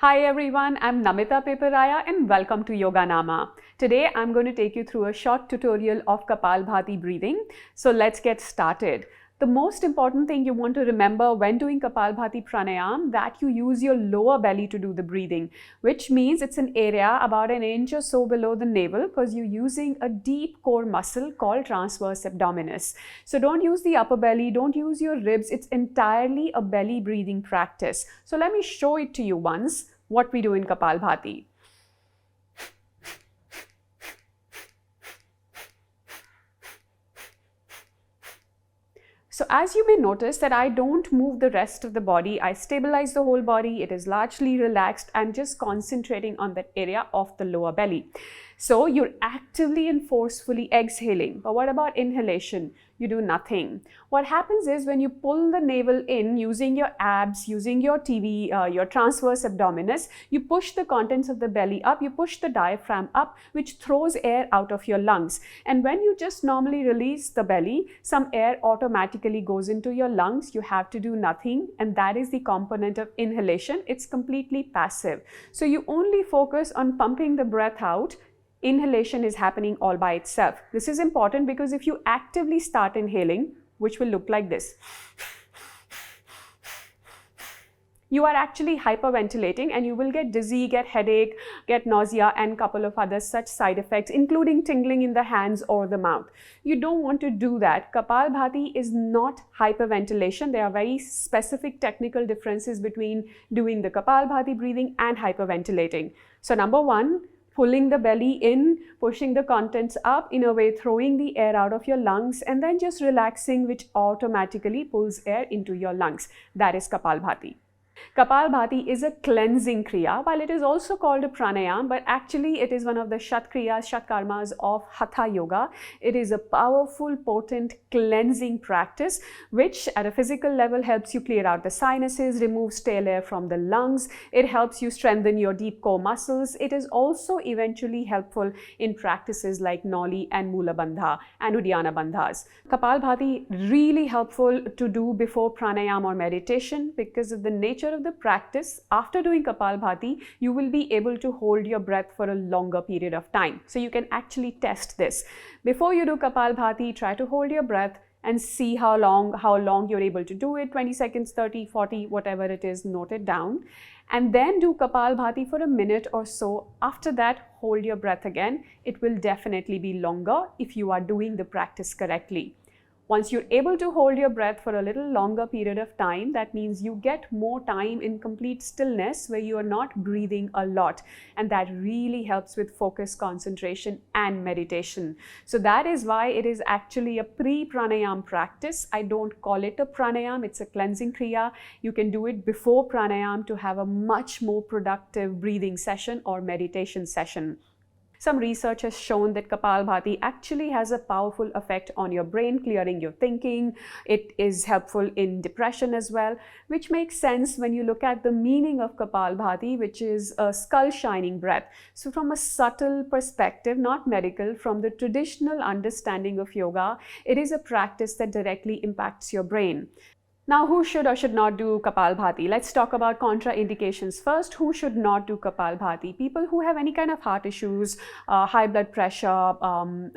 Hi everyone, I'm Namita Peparaya and welcome to Yoganama. Today I'm going to take you through a short tutorial of Kapalbhati breathing. So let's get started. The most important thing you want to remember when doing Kapalbhati pranayam that you use your lower belly to do the breathing, which means it's an area about an inch or so below the navel because you're using a deep core muscle called transverse abdominis. So don't use the upper belly, don't use your ribs. It's entirely a belly breathing practice. So let me show it to you once what we do in Kapalbhati. So as you may notice that I don't move the rest of the body, I stabilize the whole body, it is largely relaxed and just concentrating on that area of the lower belly. So you're actively and forcefully exhaling. But what about inhalation? You do nothing. What happens is when you pull the navel in using your abs, using your your transverse abdominis, you push the contents of the belly up, you push the diaphragm up, which throws air out of your lungs. And when you just normally release the belly, some air automatically goes into your lungs. You have to do nothing. And that is the component of inhalation. It's completely passive. So you only focus on pumping the breath out. Inhalation is happening all by itself. This is important because if you actively start inhaling, which will look like this, you are actually hyperventilating and you will get dizzy, get headache, get nausea and a couple of other such side effects, including tingling in the hands or the mouth. You don't want to do that. Kapalbhati is not hyperventilation. There are very specific technical differences between doing the Kapalbhati breathing and hyperventilating. So number one, pulling the belly in, pushing the contents up, in a way throwing the air out of your lungs and then just relaxing, which automatically pulls air into your lungs. That is Kapalbhati. Kapalbhati is a cleansing Kriya, while it is also called a pranayam, but actually it is one of the Shat Kriyas, Shat Karmas of Hatha Yoga. It is a powerful, potent cleansing practice, which at a physical level helps you clear out the sinuses, remove stale air from the lungs. It helps you strengthen your deep core muscles. It is also eventually helpful in practices like Nauli and Mula Bandha and Uddiyana Bandhas. Kapalbhati really helpful to do before pranayam or meditation because of the nature of the practice. After doing Kapalbhati, you will be able to hold your breath for a longer period of time. So you can actually test this. Before you do Kapalbhati, try to hold your breath and see how long you're able to do it, 20 seconds, 30, 40, whatever it is, note it down. And then do Kapalbhati for a minute or so. After that, hold your breath again. It will definitely be longer if you are doing the practice correctly. Once you're able to hold your breath for a little longer period of time, that means you get more time in complete stillness where you are not breathing a lot. And that really helps with focus, concentration, and meditation. So that is why it is actually a pre-pranayam practice. I don't call it a pranayam, it's a cleansing kriya. You can do it before pranayam to have a much more productive breathing session or meditation session. Some research has shown that Kapalbhati actually has a powerful effect on your brain, clearing your thinking. It is helpful in depression as well, which makes sense when you look at the meaning of Kapalbhati, which is a skull shining breath. So from a subtle perspective, not medical, from the traditional understanding of yoga, it is a practice that directly impacts your brain. Now, who should or should not do Kapalbhati? Let's talk about contraindications first. Who should not do Kapalbhati? People who have any kind of heart issues, high blood pressure,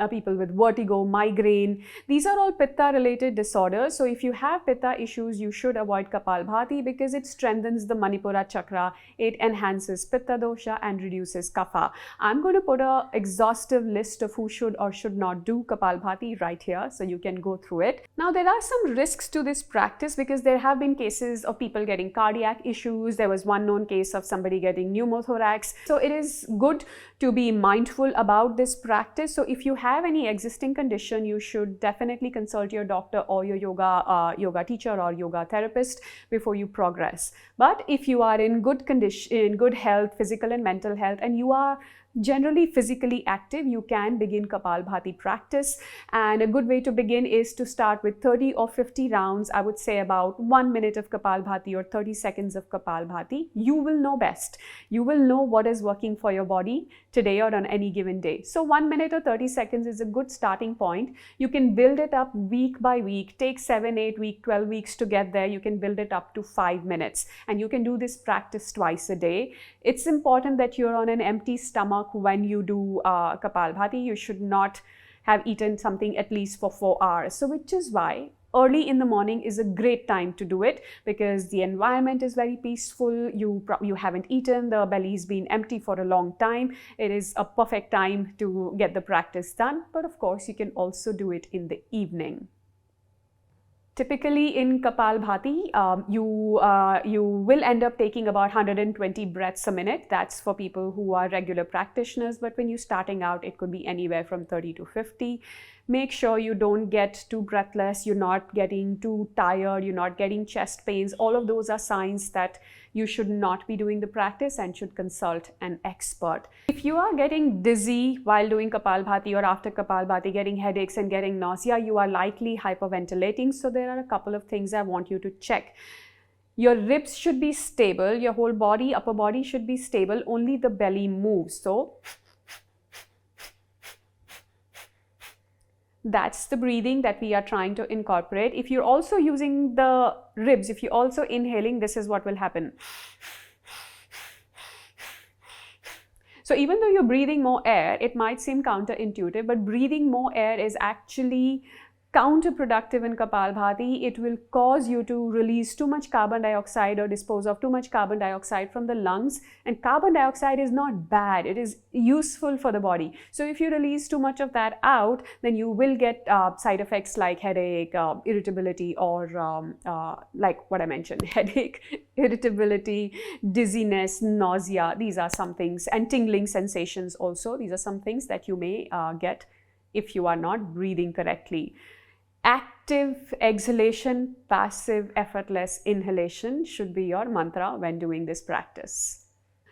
people with vertigo, migraine. These are all Pitta-related disorders. So if you have Pitta issues, you should avoid Kapalbhati because it strengthens the Manipura chakra. It enhances Pitta dosha and reduces Kapha. I'm going to put an exhaustive list of who should or should not do Kapalbhati right here, so you can go through it. Now, there are some risks to this practice because there have been cases of people getting cardiac issues. There was one known case of somebody getting pneumothorax. So it is good to be mindful about this practice. So if you have any existing condition, you should definitely consult your doctor or your yoga teacher or yoga therapist before you progress. But if you are in good condition, in good health, physical and mental health, and you are generally physically active, you can begin Kapalbhati practice. And a good way to begin is to start with 30 or 50 rounds. I would say about 1 minute of Kapalbhati or 30 seconds of Kapalbhati. You will know best. You will know what is working for your body today or on any given day. So 1 minute or 30 seconds is a good starting point. You can build it up week by week. Take 7, 8 weeks, 12 weeks to get there. You can build it up to 5 minutes. And you can do this practice twice a day. It's important that you're on an empty stomach when you do Kapalbhati. You should not have eaten something at least for 4 hours. So which is why early in the morning is a great time to do it, because the environment is very peaceful. You haven't eaten, the belly's been empty for a long time. It is a perfect time to get the practice done. But of course, you can also do it in the evening. Typically in Kapalbhati, you will end up taking about 120 breaths a minute. That's for people who are regular practitioners. But when you're starting out, it could be anywhere from 30 to 50. Make sure you don't get too breathless. You're not getting too tired. You're not getting chest pains. All of those are signs that you should not be doing the practice and should consult an expert. If you are getting dizzy while doing Kapalbhati or after Kapalbhati, getting headaches and getting nausea, you are likely hyperventilating. So there are a couple of things I want you to check. Your ribs should be stable. Your whole body, upper body should be stable. Only the belly moves. So that's the breathing that we are trying to incorporate. If you're also using the ribs, if you're also inhaling, this is what will happen. So even though you're breathing more air, it might seem counterintuitive, but breathing more air is actually counterproductive in Kapalbhati. It will cause you to release too much carbon dioxide or dispose of too much carbon dioxide from the lungs. And carbon dioxide is not bad. It is useful for the body. So if you release too much of that out, then you will get side effects like headache, irritability, or like what I mentioned, headache, irritability, dizziness, nausea. These are some things, and tingling sensations also. These are some things that you may get if you are not breathing correctly. Active exhalation, passive, effortless inhalation should be your mantra when doing this practice.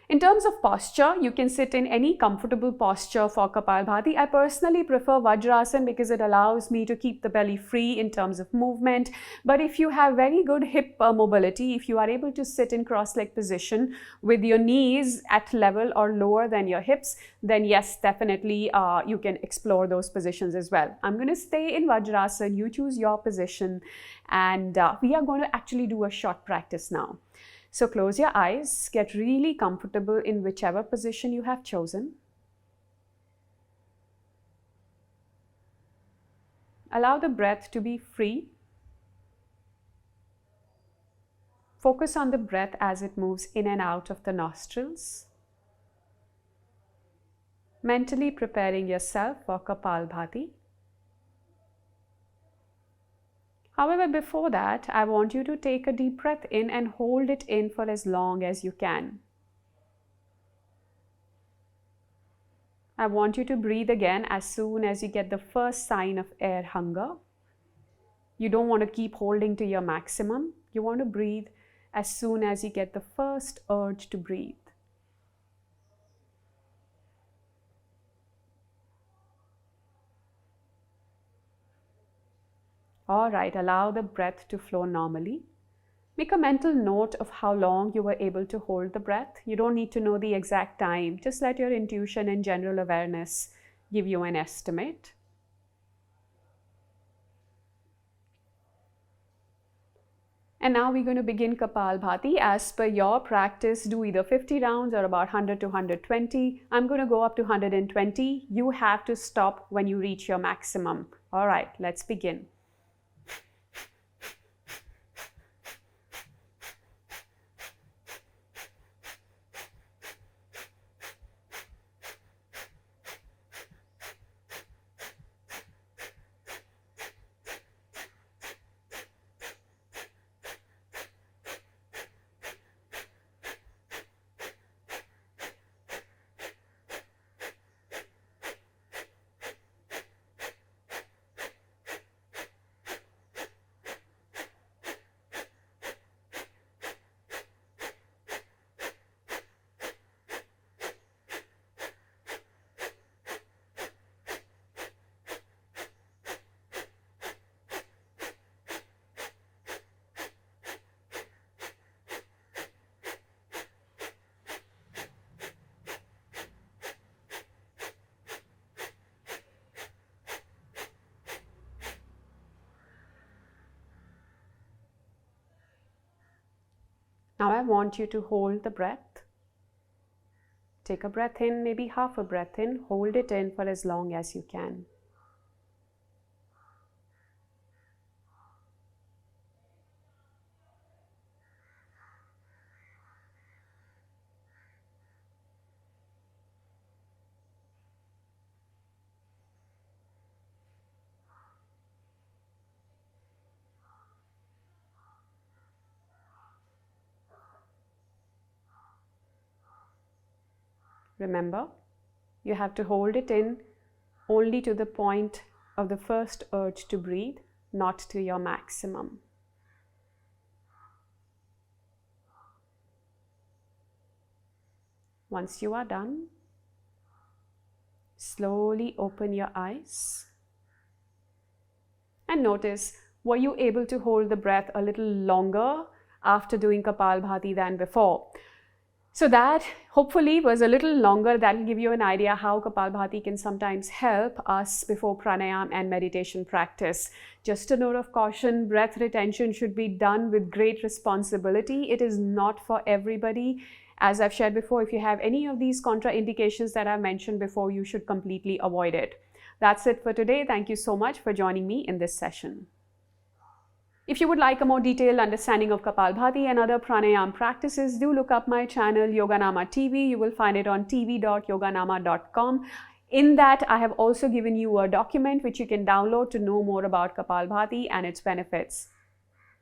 In terms of posture, you can sit in any comfortable posture for Kapalbhati. I personally prefer Vajrasana because it allows me to keep the belly free in terms of movement. But if you have very good hip mobility, if you are able to sit in cross-leg position with your knees at level or lower than your hips, then yes, definitely you can explore those positions as well. I'm going to stay in Vajrasana. You choose your position, and we are going to actually do a short practice now. So close your eyes, get really comfortable in whichever position you have chosen. Allow the breath to be free. Focus on the breath as it moves in and out of the nostrils. Mentally preparing yourself for Kapalbhati. However, before that, I want you to take a deep breath in and hold it in for as long as you can. I want you to breathe again as soon as you get the first sign of air hunger. You don't want to keep holding to your maximum. You want to breathe as soon as you get the first urge to breathe. All right, allow the breath to flow normally. Make a mental note of how long you were able to hold the breath. You don't need to know the exact time. Just let your intuition and general awareness give you an estimate. And now we're going to begin Kapalbhati. As per your practice, do either 50 rounds or about 100 to 120. I'm going to go up to 120. You have to stop when you reach your maximum. All right, let's begin. Now I want you to hold the breath. Take a breath in, maybe half a breath in. Hold it in for as long as you can. Remember, you have to hold it in only to the point of the first urge to breathe, not to your maximum. Once you are done, slowly open your eyes and notice, were you able to hold the breath a little longer after doing Kapalbhati than before? So that hopefully was a little longer. That will give you an idea how Kapalbhati can sometimes help us before pranayam and meditation practice. Just a note of caution, breath retention should be done with great responsibility. It is not for everybody. As I've shared before, if you have any of these contraindications that I've mentioned before, you should completely avoid it. That's it for today. Thank you so much for joining me in this session. If you would like a more detailed understanding of Kapalbhati and other pranayam practices, do look up my channel Yoganama TV. You will find it on tv.yoganama.com. In that, I have also given you a document which you can download to know more about Kapalbhati and its benefits.